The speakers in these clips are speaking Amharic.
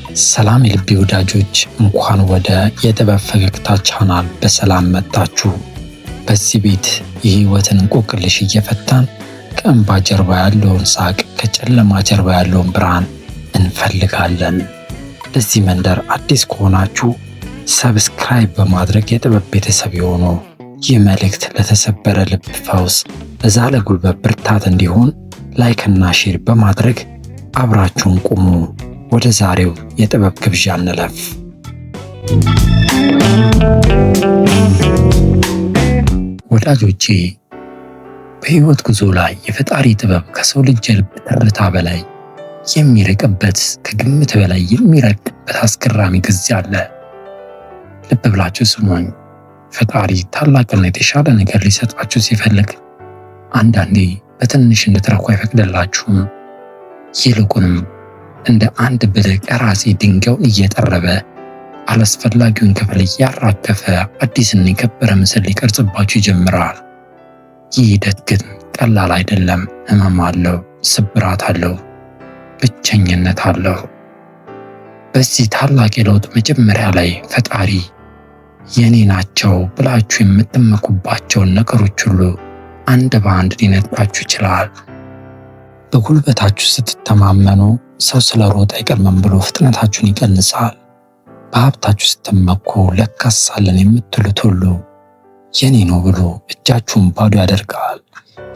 ሰላም የልቤ ወዳጆች፣ እንኳን ወደ የጥበብ ፈገግታ ቻናል በሰላም መጣችሁ። በዚህ ቤት የህይወትን እንቆቅልሽ እየፈታን ከእንባ ጀርባ ያለውን ሳቅ፣ ከጨለማ ጀርባ ያለውን ብርሃን እንፈልጋለን። ለዚህ መንደር አዲስ ከሆናችሁ ሰብስክራይብ በማድረግ የጥበብ ቤተሰብ የሆኑ ይህ መልእክት ለተሰበረ ልብ ፈውስ፣ ለዛለ ጉልበት ብርታት እንዲሆን ላይክና ሼር በማድረግ አብራችሁን ቁሙ። ወደ ዛሬው የጥበብ ግብዣ እንለፍ። ወዳጆቼ፣ በህይወት ጉዞ ላይ የፈጣሪ ጥበብ ከሰው ልጅ የልብ ትርታ በላይ የሚርቅበት፣ ከግምት በላይ የሚረቅበት አስገራሚ ጊዜ አለ። ልብ ብላችሁ ስሙኝ። ፈጣሪ ታላቅና የተሻለ ነገር ሊሰጣችሁ ሲፈልግ አንዳንዴ በትንሽ እንድትረኩ አይፈቅድላችሁም። ይልቁንም እንደ አንድ ብልህ ቀራጺ ድንጋዩን እየጠረበ አላስፈላጊውን ክፍል እያራገፈ አዲስና የከበረ ምስል ሊቀርጽባችሁ ይጀምራል። ይህ ሂደት ግን ቀላል አይደለም። ህመም አለው፣ ስብራት አለው፣ ብቸኝነት አለው። በዚህ ታላቅ የለውጥ መጀመሪያ ላይ ፈጣሪ የኔ ናቸው ብላችሁ የምትመኩባቸውን ነገሮች ሁሉ አንድ በአንድ ሊነጥቃችሁ ይችላል። በጉልበታችሁ ስትተማመኑ ሰው ስለሮጠ አይቀርምም ብሎ ፍጥነታችሁን ይቀንሳል። በሀብታችሁ ስትመኩ ለካስ አለን የምትሉት ሁሉ የኔ ነው ብሎ እጃችሁን ባዶ ያደርጋል።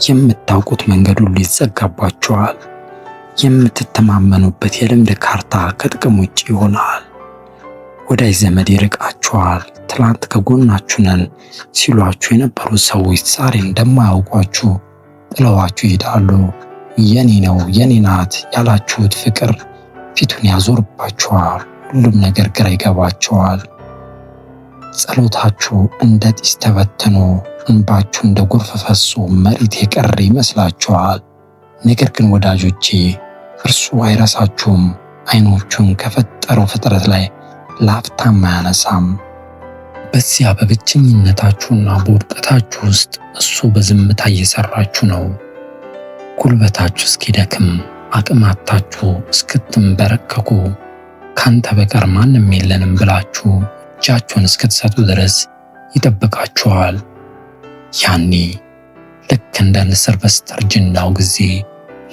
የምታውቁት መንገድ ሁሉ ይዘጋባችኋል። የምትተማመኑበት የልምድ ካርታ ከጥቅም ውጭ ይሆናል። ወዳጅ ዘመድ ይርቃችኋል። ትላንት ከጎናችሁ ነን ሲሏችሁ የነበሩ ሰዎች ዛሬ እንደማያውቋችሁ ጥለዋችሁ ይሄዳሉ። የኔ ነው የኔ ናት ያላችሁት ፍቅር ፊቱን ያዞርባችኋል። ሁሉም ነገር ግራ ይገባችኋል። ጸሎታችሁ እንደ ጢስ ተበትኖ እንባችሁ እንደ ጎርፍ ፈሶ መሬት የቀረ ይመስላችኋል። ነገር ግን ወዳጆቼ፣ እርሱ አይረሳችሁም። አይኖቹን ከፈጠረው ፍጥረት ላይ ለአፍታም አያነሳም። በዚያ በብቸኝነታችሁና በውድቀታችሁ ውስጥ እሱ በዝምታ እየሰራችሁ ነው። ጉልበታችሁ እስኪደክም፣ አቅማታችሁ እስክትንበረከኩ፣ ካንተ በቀር ማንም የለንም ብላችሁ እጃችሁን እስክትሰጡ ድረስ ይጠብቃችኋል። ያኔ ልክ እንደ ንስር በስተርጅናው ጊዜ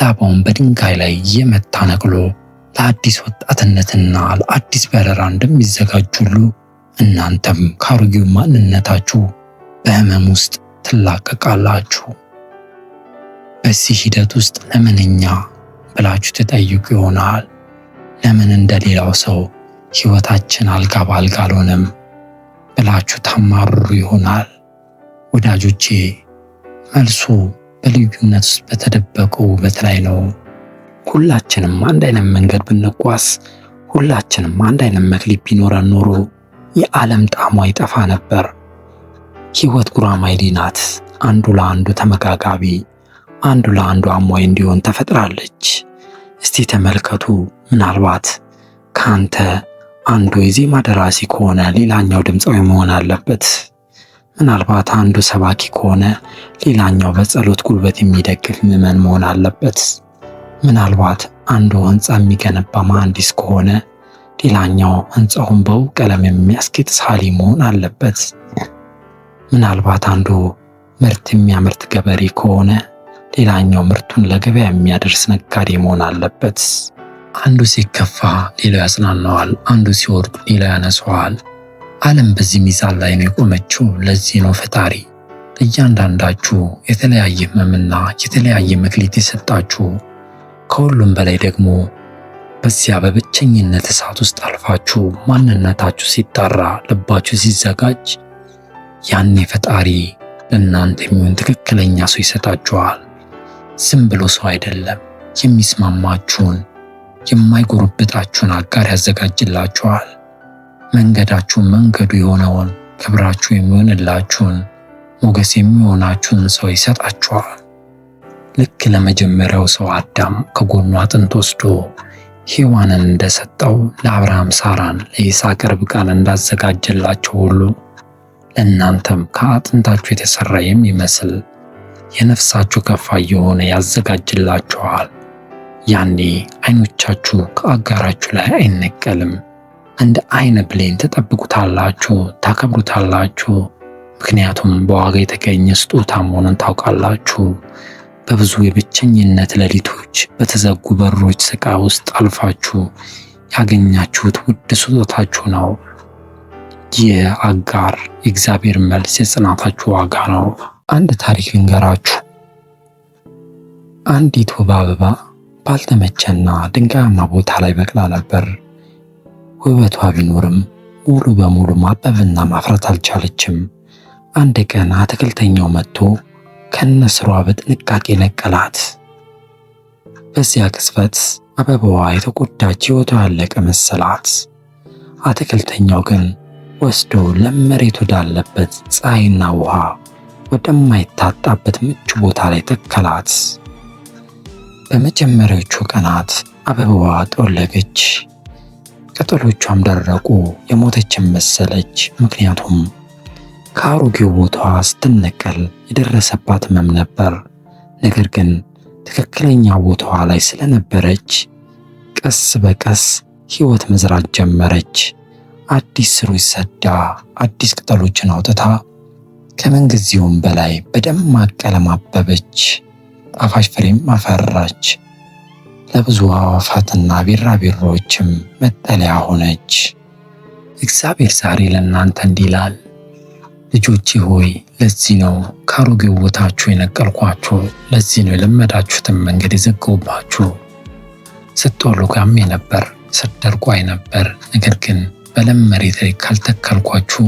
ላባውን በድንጋይ ላይ እየመታ ነቅሎ ለአዲስ ወጣትነትና ለአዲስ በረራ እንደሚዘጋጅ ሁሉ እናንተም ከአሮጌው ማንነታችሁ በህመም ውስጥ ትላቀቃላችሁ። በዚህ ሂደት ውስጥ ለምን እኛ ብላችሁ ትጠይቁ ይሆናል። ለምን እንደሌላው ሰው ህይወታችን አልጋ በአልጋ አልሆነም ብላችሁ ታማርሩ ይሆናል። ወዳጆቼ፣ መልሱ በልዩነት ውስጥ በተደበቀው ውበት ላይ ነው። ሁላችንም አንድ አይነት መንገድ ብንጓዝ፣ ሁላችንም አንድ አይነት መክሊት ቢኖረን ኖሮ የዓለም ጣዕሟ ይጠፋ ነበር። ህይወት ጉራማይሌ ናት። አንዱ ለአንዱ ተመጋጋቢ፣ አንዱ ለአንዱ አሟይ እንዲሆን ተፈጥራለች። እስቲ ተመልከቱ። ምናልባት ከአንተ አንዱ የዜማ ደራሲ ከሆነ ሌላኛው ድምፃዊ መሆን አለበት። ምናልባት አንዱ ሰባኪ ከሆነ ሌላኛው በጸሎት ጉልበት የሚደግፍ ምዕመን መሆን አለበት። ምናልባት አንዱ ህንፃ የሚገነባ መሐንዲስ ከሆነ ሌላኛው ህንፃውን በውብ ቀለም የሚያስጌጥ ሳሊ መሆን አለበት። ምናልባት አንዱ ምርት የሚያመርት ገበሬ ከሆነ ሌላኛው ምርቱን ለገበያ የሚያደርስ ነጋዴ መሆን አለበት። አንዱ ሲከፋ ሌላው ያጽናናዋል፣ አንዱ ሲወድቅ ሌላው ያነሳዋል። ዓለም በዚህ ሚዛን ላይ ነው የቆመችው። ለዚህ ነው ፈጣሪ ለእያንዳንዳችሁ የተለያየ ህመምና የተለያየ መክሊት የሰጣችሁ። ከሁሉም በላይ ደግሞ በዚያ በብቸኝነት እሳት ውስጥ አልፋችሁ ማንነታችሁ ሲጣራ፣ ልባችሁ ሲዘጋጅ፣ ያኔ ፈጣሪ ለእናንተ የሚሆን ትክክለኛ ሰው ይሰጣችኋል። ዝም ብሎ ሰው አይደለም፣ የሚስማማችሁን የማይጎረብጣችሁን አጋር ያዘጋጅላችኋል። መንገዳችሁን መንገዱ የሆነውን፣ ክብራችሁ የሚሆንላችሁን፣ ሞገስ የሚሆናችሁን ሰው ይሰጣችኋል። ልክ ለመጀመሪያው ሰው አዳም ከጎኑ አጥንት ወስዶ ሔዋንን እንደሰጠው ለአብርሃም ሳራን፣ ለይስሐቅ ርብቃን እንዳዘጋጀላቸው ሁሉ ለእናንተም ከአጥንታችሁ የተሰራ የሚመስል የነፍሳችሁ ከፋይ የሆነ ያዘጋጅላችኋል። ያኔ አይኖቻችሁ ከአጋራችሁ ላይ አይነቀልም። እንደ አይነ ብሌን ተጠብቁታላችሁ፣ ታከብሩታላችሁ። ምክንያቱም በዋጋ የተገኘ ስጦታ መሆኑን ታውቃላችሁ። በብዙ የብቸኝነት ሌሊቶች በተዘጉ በሮች ስቃይ ውስጥ አልፋችሁ ያገኛችሁት ውድ ስጦታችሁ ነው። ይህ አጋር የእግዚአብሔር መልስ የጽናታችሁ ዋጋ ነው። አንድ ታሪክ ልንገራችሁ። አንዲት ውብ አበባ ባልተመቸና ድንጋያማ ቦታ ላይ በቅላ ነበር። ውበቷ ቢኖርም ሙሉ በሙሉ ማበብና ማፍራት አልቻለችም። አንድ ቀን አትክልተኛው መጥቶ ከነስሯ በጥንቃቄ ነቀላት። በዚያ ቅጽበት አበባዋ የተጎዳች ሕይወቷ ያለቀ መሰላት። አትክልተኛው ግን ወስዶ ለመሬት ወዳለበት ፀሐይና ውሃ ወደማይታጣበት ምቹ ቦታ ላይ ተከላት። በመጀመሪያዎቹ ቀናት አበባዋ ጠወለገች፣ ቅጠሎቿም ደረቁ፣ የሞተችን መሰለች። ምክንያቱም ከአሮጌው ቦታዋ ስትነቀል የደረሰባት ሕመም ነበር። ነገር ግን ትክክለኛ ቦታዋ ላይ ስለነበረች ቀስ በቀስ ሕይወት መዝራት ጀመረች። አዲስ ስሮች ሰዳ፣ አዲስ ቅጠሎችን አውጥታ ከምንጊዜውም በላይ በደማቅ ቀለም አበበች። ጣፋጭ ፍሬም አፈራች። ለብዙ አዕዋፋትና ቢራቢሮዎችም መጠለያ ሆነች። እግዚአብሔር ዛሬ ለእናንተ እንዲህ ይላል፣ ልጆቼ ሆይ ለዚህ ነው ከአሮጌው ቦታችሁ የነቀልኳችሁ። ለዚህ ነው የለመዳችሁትን መንገድ የዘጋሁባችሁ። ስትወልጉ ያሜ ነበር፣ ስትደርቁ አይ ነበር። ነገር ግን በለም መሬት ላይ ካልተከልኳችሁ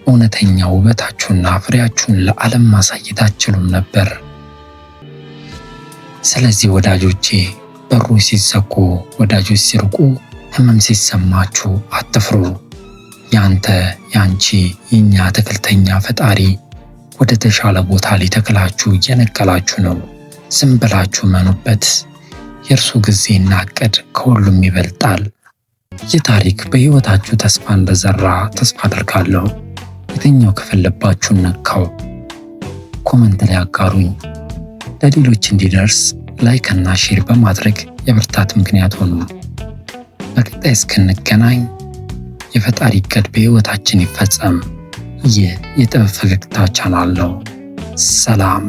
እውነተኛ ውበታችሁና ፍሬያችሁን ለዓለም ማሳየት አትችሉም ነበር። ስለዚህ ወዳጆቼ በሮች ሲዘጉ፣ ወዳጆች ሲርቁ፣ ሕመም ሲሰማችሁ አትፍሩ። ያንተ ያንቺ የኛ አትክልተኛ ፈጣሪ ወደ ተሻለ ቦታ ሊተክላችሁ እየነቀላችሁ ነው። ዝም ብላችሁ መኑበት። የእርሱ ጊዜና ዕቅድ ከሁሉም ይበልጣል። ይህ ታሪክ በሕይወታችሁ ተስፋ እንደዘራ ተስፋ አድርጋለሁ። የትኛው ክፍል ልባችሁን ነካው? ኮመንት ላይ አጋሩኝ። ለሌሎች እንዲደርስ ላይክ እና ሼር በማድረግ የብርታት ምክንያት ሆኑ። በቀጣይ እስክንገናኝ የፈጣሪ ዕቅድ በሕይወታችን ይፈጸም። ይህ የጥበብ ፈገግታ ቻናል ነው። ሰላም።